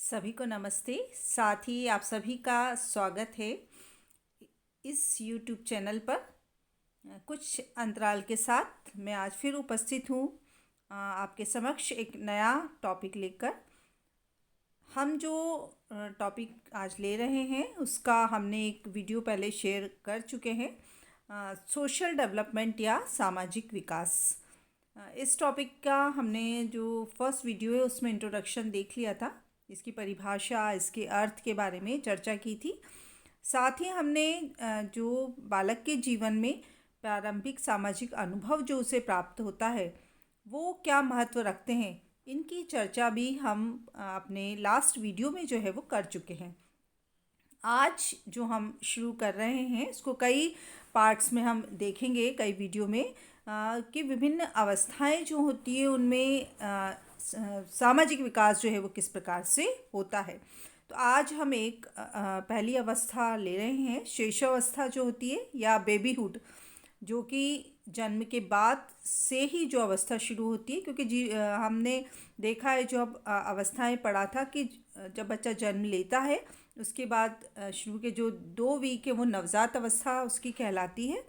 सभी को नमस्ते। साथ ही आप सभी का स्वागत है इस YouTube चैनल पर। कुछ अंतराल के साथ मैं आज फिर उपस्थित हूँ आपके समक्ष एक नया टॉपिक लेकर। हम जो टॉपिक आज ले रहे हैं उसका हमने एक वीडियो पहले शेयर कर चुके हैं, सोशल डेवलपमेंट या सामाजिक विकास। इस टॉपिक का हमने जो फर्स्ट वीडियो है उसमें इंट्रोडक्शन देख लिया था, इसकी परिभाषा, इसके अर्थ के बारे में चर्चा की थी। साथ ही हमने जो बालक के जीवन में प्रारंभिक सामाजिक अनुभव जो उसे प्राप्त होता है वो क्या महत्व रखते हैं, इनकी चर्चा भी हम अपने लास्ट वीडियो में जो है वो कर चुके हैं। आज जो हम शुरू कर रहे हैं इसको कई पार्ट्स में हम देखेंगे, कई वीडियो में कि विभिन्न अवस्थाएं जो होती है उनमें सामाजिक विकास जो है वो किस प्रकार से होता है। तो आज हम एक पहली अवस्था ले रहे हैं, शैशवावस्था जो होती है या बेबीहुड, जो कि जन्म के बाद से ही जो अवस्था शुरू होती है। क्योंकि हमने देखा है, जो अब अवस्थाएं पढ़ा था कि जब बच्चा जन्म लेता है उसके बाद शुरू के जो 2 वीक है वो नवजात अवस्था उसकी कहलाती है,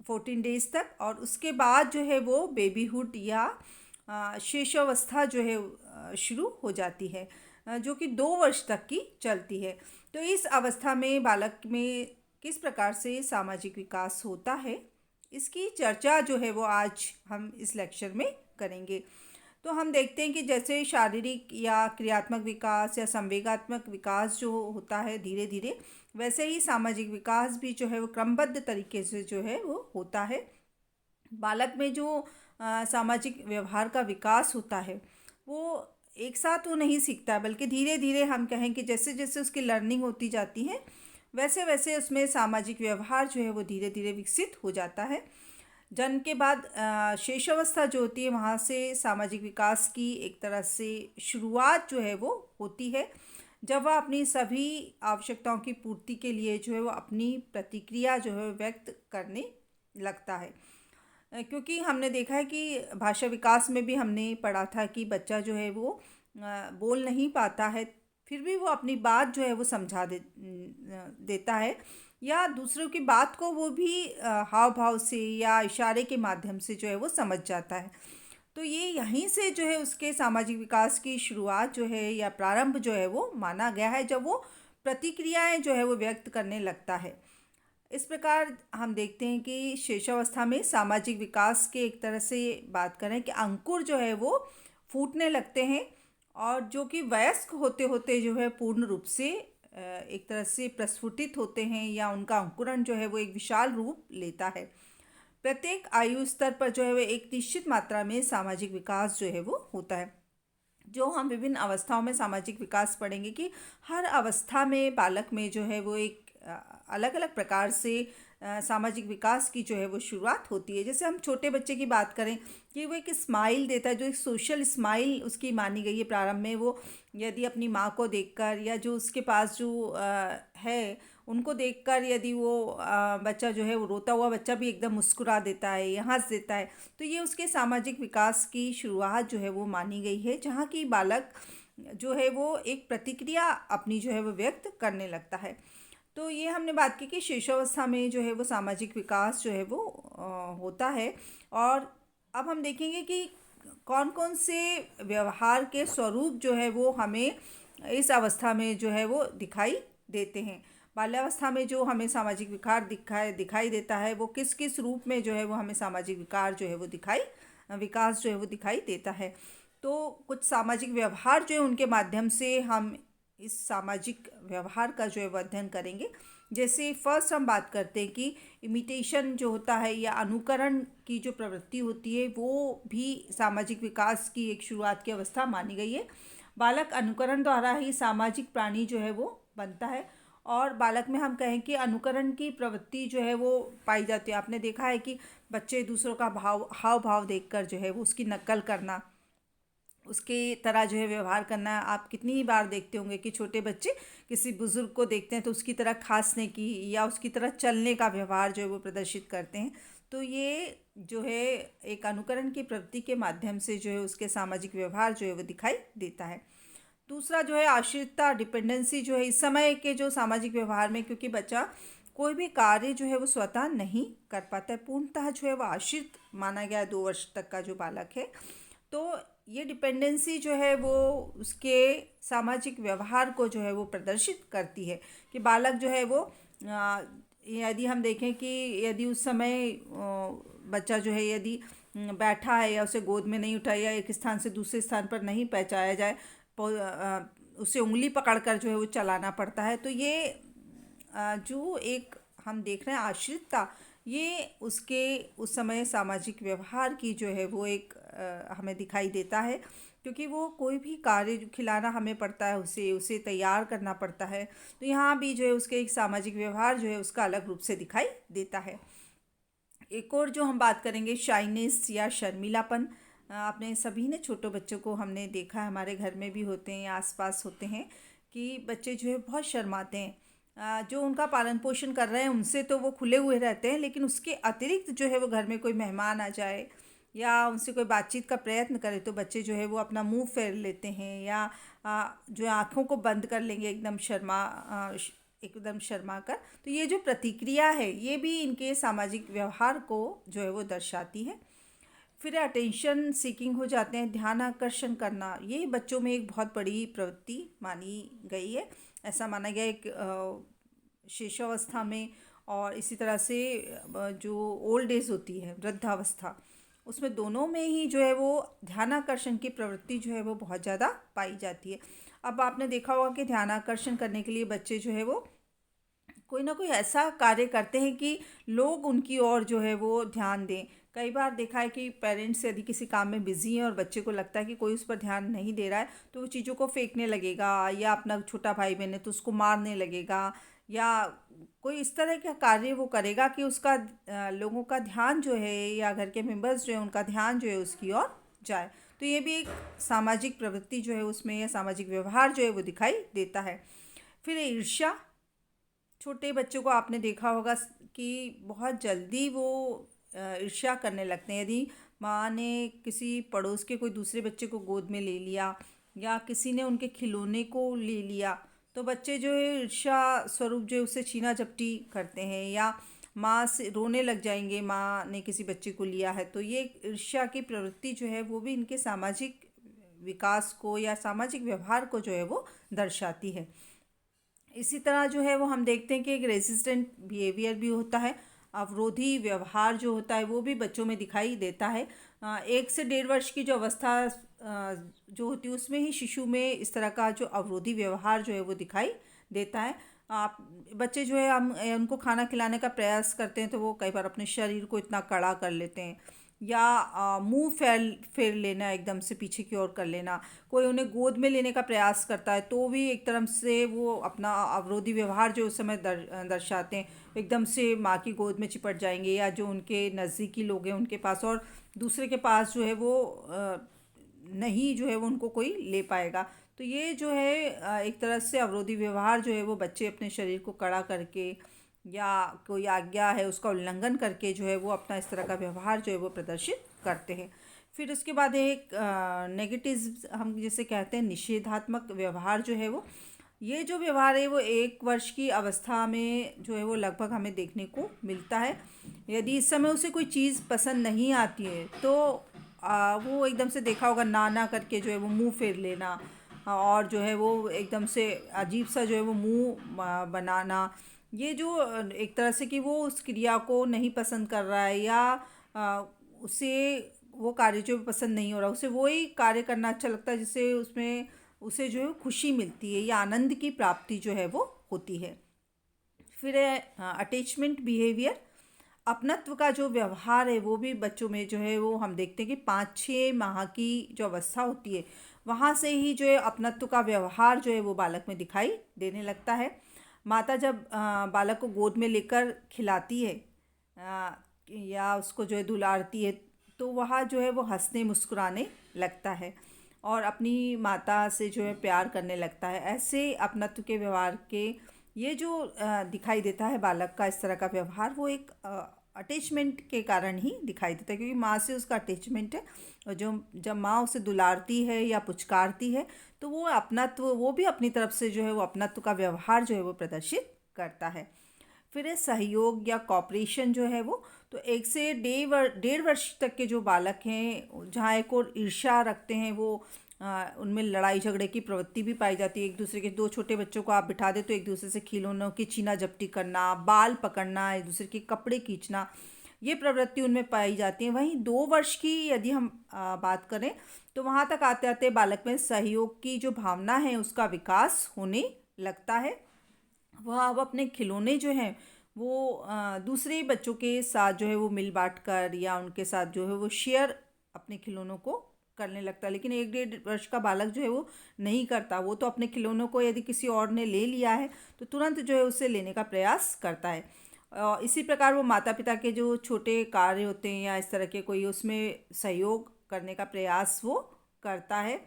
14 डेज तक। और उसके बाद जो है वो बेबीहुड या शैशवावस्था जो है शुरू हो जाती है, जो कि 2 वर्ष तक की चलती है। तो इस अवस्था में बालक में किस प्रकार से सामाजिक विकास होता है, इसकी चर्चा जो है वो आज हम इस लेक्चर में करेंगे। तो हम देखते हैं कि जैसे शारीरिक या क्रियात्मक विकास या संवेगात्मक विकास जो होता है धीरे धीरे, वैसे ही सामाजिक विकास भी जो है वो क्रमबद्ध तरीके से जो है वो होता है। बालक में जो सामाजिक व्यवहार का विकास होता है वो एक साथ वो नहीं सीखता, बल्कि धीरे धीरे हम कहें कि जैसे जैसे उसकी लर्निंग होती जाती है वैसे वैसे उसमें सामाजिक व्यवहार जो है वो धीरे धीरे विकसित हो जाता है। जन्म के बाद शैशवावस्था जो होती है वहाँ से सामाजिक विकास की एक तरह से शुरुआत जो है वो होती है, जब वह अपनी सभी आवश्यकताओं की पूर्ति के लिए जो है वो अपनी प्रतिक्रिया जो है व्यक्त करने लगता है। क्योंकि हमने देखा है कि भाषा विकास में भी हमने पढ़ा था कि बच्चा जो है वो बोल नहीं पाता है, फिर भी वो अपनी बात जो है वो समझा देता है, या दूसरों की बात को वो भी हाव भाव से या इशारे के माध्यम से जो है वो समझ जाता है। तो ये यहीं से जो है उसके सामाजिक विकास की शुरुआत जो है या प्रारंभ जो है वो माना गया है, जब वो प्रतिक्रियाएं जो है वो व्यक्त करने लगता है। इस प्रकार हम देखते हैं कि शैशवावस्था में सामाजिक विकास के एक तरह से बात करें कि अंकुर जो है वो फूटने लगते हैं, और जो कि वयस्क होते होते जो है पूर्ण रूप से एक तरह से प्रस्फुटित होते हैं, या उनका अंकुरण जो है वो एक विशाल रूप लेता है। प्रत्येक आयु स्तर पर जो है वो एक निश्चित मात्रा में सामाजिक विकास जो है वो होता है। जो हम विभिन्न अवस्थाओं में सामाजिक विकास पढ़ेंगे कि हर अवस्था में बालक में जो है वो एक अलग अलग प्रकार से सामाजिक विकास की जो है वो शुरुआत होती है। जैसे हम छोटे बच्चे की बात करें कि वो एक स्माइल देता है, जो एक सोशल स्माइल उसकी मानी गई है प्रारंभ में। वो यदि अपनी माँ को देखकर या जो उसके पास जो है उनको देखकर यदि वो बच्चा जो है वो रोता हुआ बच्चा भी एकदम मुस्कुरा देता है या हंस देता है, तो ये उसके सामाजिक विकास की शुरुआत जो है वो मानी गई है, जहाँ की बालक जो है वो एक प्रतिक्रिया अपनी जो है वो व्यक्त करने लगता है। तो ये हमने बात की कि शैशवावस्था में जो है वो सामाजिक विकास जो है वो होता है। और अब हम देखेंगे कि कौन कौन से व्यवहार के स्वरूप जो है वो हमें इस अवस्था में जो है वो दिखाई देते हैं। बाल्यावस्था में जो हमें सामाजिक विकार दिखाई देता है, वो किस किस रूप में जो है वो हमें सामाजिक विकार जो है वो विकास जो है वो दिखाई देता है। तो कुछ सामाजिक व्यवहार जो है उनके माध्यम से हम इस सामाजिक व्यवहार का जो है वो अध्ययन करेंगे। जैसे फर्स्ट हम बात करते हैं कि इमिटेशन जो होता है या अनुकरण की जो प्रवृत्ति होती है वो भी सामाजिक विकास की एक शुरुआत की अवस्था मानी गई है। बालक अनुकरण द्वारा ही सामाजिक प्राणी जो है वो बनता है, और बालक में हम कहें कि अनुकरण की प्रवृत्ति जो है वो पाई जाती है। आपने देखा है कि बच्चे दूसरों का हाव भाव देखकर जो है वो उसकी नकल करना, उसके तरह जो है व्यवहार करना। आप कितनी ही बार देखते होंगे कि छोटे बच्चे किसी बुज़ुर्ग को देखते हैं तो उसकी तरह खांसने की या उसकी तरह चलने का व्यवहार जो है वो प्रदर्शित करते हैं। तो ये जो है एक अनुकरण की प्रवृत्ति के माध्यम से जो है उसके सामाजिक व्यवहार जो है वो दिखाई देता है। दूसरा जो है आश्रितता, डिपेंडेंसी जो है इस समय के जो सामाजिक व्यवहार में, क्योंकि बच्चा कोई भी कार्य जो है वो स्वतः नहीं कर पाता है, पूर्णतः जो है वो आश्रित माना गया है 2 वर्ष तक का जो बालक है। तो ये डिपेंडेंसी जो है वो उसके सामाजिक व्यवहार को जो है वो प्रदर्शित करती है कि बालक जो है वो यदि हम देखें कि यदि उस समय बच्चा जो है यदि बैठा है या उसे गोद में नहीं उठाया या एक स्थान से दूसरे स्थान पर नहीं पहुंचाया जाए, उसे उंगली पकड़कर जो है वो चलाना पड़ता है। तो ये जो एक हम देख रहे हैं आश्रितता, ये उसके उस समय सामाजिक व्यवहार की जो है वो एक हमें दिखाई देता है, क्योंकि वो कोई भी कार्य जो खिलाना हमें पड़ता है, उसे उसे तैयार करना पड़ता है। तो यहाँ भी जो है उसके एक सामाजिक व्यवहार जो है उसका अलग रूप से दिखाई देता है। एक और जो हम बात करेंगे शाइनेस या शर्मीलापन। आपने सभी ने छोटे बच्चों को हमने देखा है, हमारे घर में भी होते हैं या आसपास होते हैं कि बच्चे जो है बहुत शर्माते हैं। जो उनका पालन पोषण कर रहे हैं उनसे तो वो खुले हुए रहते हैं, लेकिन उसके अतिरिक्त जो है वो घर में कोई मेहमान आ जाए या उनसे कोई बातचीत का प्रयत्न करे तो बच्चे जो है वो अपना मुंह फेर लेते हैं या जो आँखों को बंद कर लेंगे एकदम शर्मा कर। तो ये जो प्रतिक्रिया है ये भी इनके सामाजिक व्यवहार को जो है वो दर्शाती है। फिर अटेंशन सीकिंग हो जाते हैं, ध्यान आकर्षण करना, ये बच्चों में एक बहुत बड़ी प्रवृत्ति मानी गई है। ऐसा माना गया एक शिशुअवस्था में और इसी तरह से जो ओल्ड एज होती है, वृद्धावस्था, उसमें दोनों में ही जो है वो ध्यानाकर्षण की प्रवृत्ति जो है वो बहुत ज़्यादा पाई जाती है। अब आपने देखा होगा कि ध्यानाकर्षण करने के लिए बच्चे जो है वो कोई ना कोई ऐसा कार्य करते हैं कि लोग उनकी ओर जो है वो ध्यान दें। कई बार देखा है कि पेरेंट्स यदि किसी काम में बिजी हैं और बच्चे को लगता है कि कोई उस पर ध्यान नहीं दे रहा है तो वो चीज़ों को फेंकने लगेगा या अपना छोटा भाई बहन है तो उसको मारने लगेगा या कोई इस तरह का कार्य वो करेगा कि उसका लोगों का ध्यान जो है या घर के मेंबर्स जो है उनका ध्यान जो है उसकी ओर जाए। तो ये भी एक सामाजिक प्रवृत्ति जो है उसमें या सामाजिक व्यवहार जो है वो दिखाई देता है। फिर ईर्ष्या, छोटे बच्चों को आपने देखा होगा कि बहुत जल्दी वो ईर्ष्या करने लगते हैं। यदि माँ ने किसी पड़ोस के कोई दूसरे बच्चे को गोद में ले लिया या किसी ने उनके खिलौने को ले लिया तो बच्चे जो है ईर्ष्या स्वरूप जो है उससे छीना झपटी करते हैं या माँ से रोने लग जाएंगे, माँ ने किसी बच्चे को लिया है। तो ये ईर्ष्या की प्रवृत्ति जो है वो भी इनके सामाजिक विकास को या सामाजिक व्यवहार को जो है वो दर्शाती है। इसी तरह जो है वो हम देखते हैं कि एक रेजिस्टेंट बिहेवियर भी होता है, अवरोधी व्यवहार जो होता है वो भी बच्चों में दिखाई देता है। 1 से 1.5 वर्ष की जो अवस्था जो होती है उसमें ही शिशु में इस तरह का जो अवरोधी व्यवहार जो है वो दिखाई देता है। आप बच्चे जो है हम उनको खाना खिलाने का प्रयास करते हैं तो वो कई बार अपने शरीर को इतना कड़ा कर लेते हैं या मुंह फैल फेर लेना, एकदम से पीछे की ओर कर लेना। कोई उन्हें गोद में लेने का प्रयास करता है तो भी एक तरफ से वो अपना अवरोधी व्यवहार जो उस समय दर्शाते हैं, एकदम से माँ की गोद में चिपट जाएंगे या जो उनके नज़दीकी लोग हैं उनके पास, और दूसरे के पास जो है वो नहीं जो है वो उनको कोई ले पाएगा। तो ये जो है एक तरह से अवरोधी व्यवहार जो है वो बच्चे अपने शरीर को कड़ा करके या कोई आज्ञा है उसका उल्लंघन करके जो है वो अपना इस तरह का व्यवहार जो है वो प्रदर्शित करते हैं। फिर उसके बाद एक नेगेटिव हम जिसे कहते हैं निषेधात्मक व्यवहार जो है वो, ये जो व्यवहार है वो 1 वर्ष की अवस्था में जो है वो लगभग हमें देखने को मिलता है। यदि इस समय उसे कोई चीज़ पसंद नहीं आती है तो वो एकदम से देखा होगा ना ना करके जो है वो मुंह फेर लेना और जो है वो एकदम से अजीब सा जो है वो मुंह बनाना। ये जो एक तरह से कि वो उस क्रिया को नहीं पसंद कर रहा है या उसे वो कार्य जो पसंद नहीं हो रहा, उसे वही कार्य करना अच्छा लगता है जिससे उसमें उसे जो है खुशी मिलती है या आनंद की प्राप्ति जो है वो होती है। फिर अटैचमेंट बिहेवियर, अपनत्व का जो व्यवहार है वो भी बच्चों में जो है वो हम देखते हैं कि 5-6 माह की जो अवस्था होती है वहाँ से ही जो है अपनत्व का व्यवहार जो है वो बालक में दिखाई देने लगता है। माता जब बालक को गोद में लेकर खिलाती है या उसको जो है दुलारती है तो वह जो है वो हंसने मुस्कुराने लगता है और अपनी माता से जो है प्यार करने लगता है। ऐसे अपनत्व के व्यवहार के ये जो दिखाई देता है बालक का इस तरह का व्यवहार, वो एक अटैचमेंट के कारण ही दिखाई देता है, क्योंकि माँ से उसका अटैचमेंट है। और जो जब माँ उसे दुलारती है या पुचकारती है तो वो अपनत्व, वो भी अपनी तरफ से जो है वो अपनत्व का व्यवहार जो है वो प्रदर्शित करता है। फिर है सहयोग या कॉपरेशन जो है वो, तो 1 से 1.5 वर्ष तक के जो बालक हैं, जहाँ एक और ईर्ष्या रखते हैं, वो उनमें लड़ाई झगड़े की प्रवृत्ति भी पाई जाती है। एक दूसरे के, दो छोटे बच्चों को आप बिठा दे तो एक दूसरे से खिलौनों की छीना झपटी करना, बाल पकड़ना, एक दूसरे के कपड़े खींचना, ये प्रवृत्ति उनमें पाई जाती है। वहीं 2 वर्ष की यदि हम बात करें तो वहाँ तक आते आते बालक में सहयोग की जो भावना है उसका विकास होने लगता है। वह अब अपने खिलौने जो हैं वो दूसरे बच्चों के साथ जो है वो मिल बांट कर या उनके साथ जो है वो शेयर अपने खिलौनों को करने लगता है। लेकिन 1-1.5 वर्ष का बालक जो है वो नहीं करता। वो तो अपने खिलौनों को यदि किसी और ने ले लिया है तो तुरंत जो है उसे लेने का प्रयास करता है। इसी प्रकार वो माता पिता के जो छोटे कार्य होते हैं या इस तरह के कोई, उसमें सहयोग करने का प्रयास वो करता है।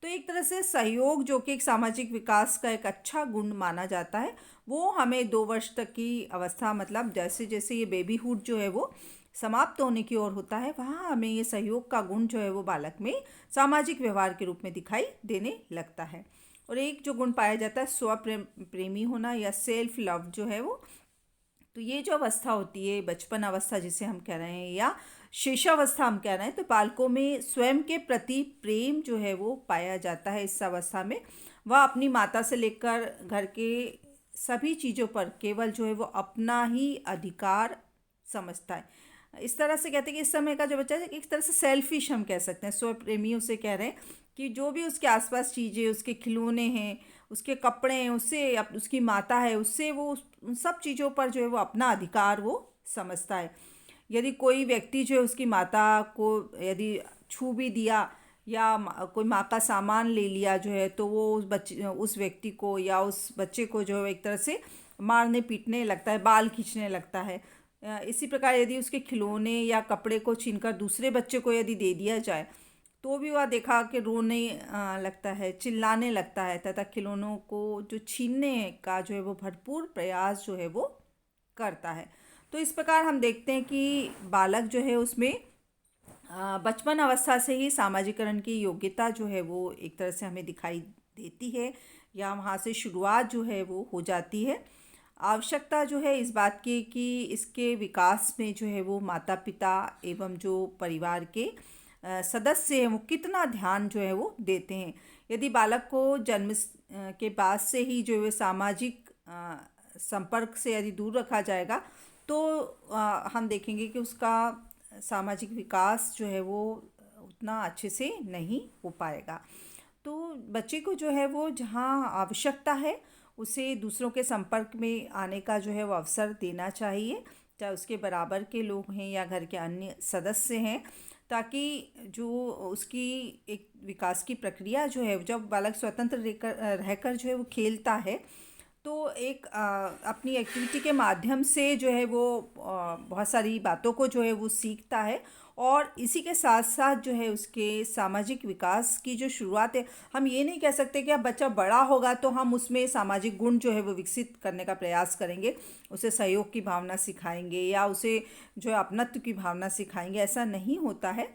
तो एक तरह से सहयोग, जो कि एक सामाजिक विकास का एक अच्छा गुण माना जाता है, वो हमें 2 वर्ष तक की अवस्था, मतलब जैसे जैसे ये बेबीहुड जो है वो समाप्त होने की ओर होता है, वहाँ हमें ये सहयोग का गुण जो है वो बालक में सामाजिक व्यवहार के रूप में दिखाई देने लगता है। और एक जो गुण पाया जाता है प्रेमी होना या सेल्फ लव जो है वो, तो ये जो अवस्था होती है, बचपन अवस्था जिसे हम कह रहे हैं या शिशावस्था हम कह रहे हैं, तो बालकों में स्वयं के प्रति प्रेम जो है वो पाया जाता है। इस अवस्था में वह अपनी माता से लेकर घर के सभी चीज़ों पर केवल जो है वो अपना ही अधिकार समझता है। इस तरह से कहते हैं कि इस समय का जो बच्चा है एक तरह से सेल्फिश हम कह सकते हैं, स्वप्रेमी उसे कह रहे हैं, कि जो भी उसके आसपास चीज़ें, उसके खिलौने हैं, उसके कपड़े हैं, उससे उसकी माता है, उससे वो उन सब चीज़ों पर जो है वो अपना अधिकार वो समझता है। यदि कोई व्यक्ति जो है उसकी माता को यदि छू भी दिया या कोई माँ का सामान ले लिया जो है, तो वो उस व्यक्ति को या उस बच्चे को जो है एक तरह से मारने पीटने लगता है, बाल खींचने लगता है। इसी प्रकार यदि उसके खिलौने या कपड़े को छीनकर दूसरे बच्चे को यदि दे दिया जाए तो भी वह देखा कि रोने लगता है, चिल्लाने लगता है, तथा खिलौनों को जो छीनने का जो है वो भरपूर प्रयास जो है वो करता है। तो इस प्रकार हम देखते हैं कि बालक जो है उसमें बचपन अवस्था से ही सामाजिकरण की योग्यता जो है वो एक तरह से हमें दिखाई देती है, या वहाँ से शुरुआत जो है वो हो जाती है। आवश्यकता जो है इस बात की कि इसके विकास में जो है वो माता पिता एवं जो परिवार के सदस्य हैं वो कितना ध्यान जो है वो देते हैं। यदि बालक को जन्म के बाद से ही जो है सामाजिक संपर्क से यदि दूर रखा जाएगा तो हम देखेंगे कि उसका सामाजिक विकास जो है वो उतना अच्छे से नहीं हो पाएगा। तो बच्चे को जो है वो जहाँ आवश्यकता है उसे दूसरों के संपर्क में आने का जो है वो अवसर देना चाहिए, चाहे उसके बराबर के लोग हैं या घर के अन्य सदस्य हैं, ताकि जो उसकी एक विकास की प्रक्रिया जो है, जब बालक स्वतंत्र रहकर जो है वो खेलता है तो एक अपनी एक्टिविटी के माध्यम से जो है वो बहुत सारी बातों को जो है वो सीखता है। और इसी के साथ साथ जो है उसके सामाजिक विकास की जो शुरुआत है, हम ये नहीं कह सकते कि अब बच्चा बड़ा होगा तो हम उसमें सामाजिक गुण जो है वो विकसित करने का प्रयास करेंगे, उसे सहयोग की भावना सिखाएंगे या उसे जो है अपनत्व की भावना सिखाएंगे, ऐसा नहीं होता है।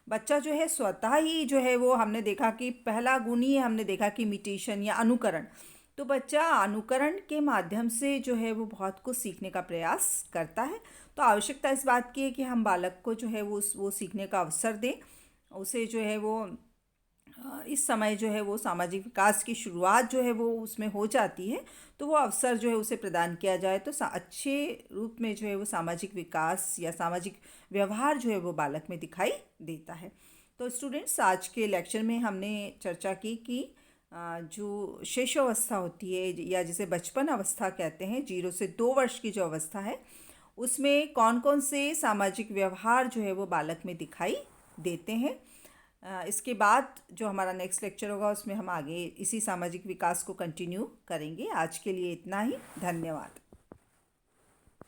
बच्चा जो है स्वतः ही जो है वो, हमने देखा कि पहला गुण ही हमने देखा कि इमिटेशन या अनुकरण, तो बच्चा अनुकरण के माध्यम से जो है वो बहुत कुछ सीखने का प्रयास करता है। तो आवश्यकता इस बात की है कि हम बालक को जो है वो सीखने का अवसर दें, उसे जो है वो इस समय जो है वो सामाजिक विकास की शुरुआत जो है वो उसमें हो जाती है, तो वो अवसर जो है उसे प्रदान किया जाए तो अच्छे रूप में जो है वो सामाजिक विकास या सामाजिक व्यवहार जो है वो बालक में दिखाई देता है। तो स्टूडेंट्स, आज के लेक्चर में हमने चर्चा की कि जो शिशुअवस्था होती है या जिसे बचपन अवस्था कहते हैं, 0 से 2 वर्ष की जो अवस्था है, उसमें कौन कौन से सामाजिक व्यवहार जो है वो बालक में दिखाई देते हैं। इसके बाद जो हमारा नेक्स्ट लेक्चर होगा उसमें हम आगे इसी सामाजिक विकास को कंटिन्यू करेंगे। आज के लिए इतना ही। धन्यवाद।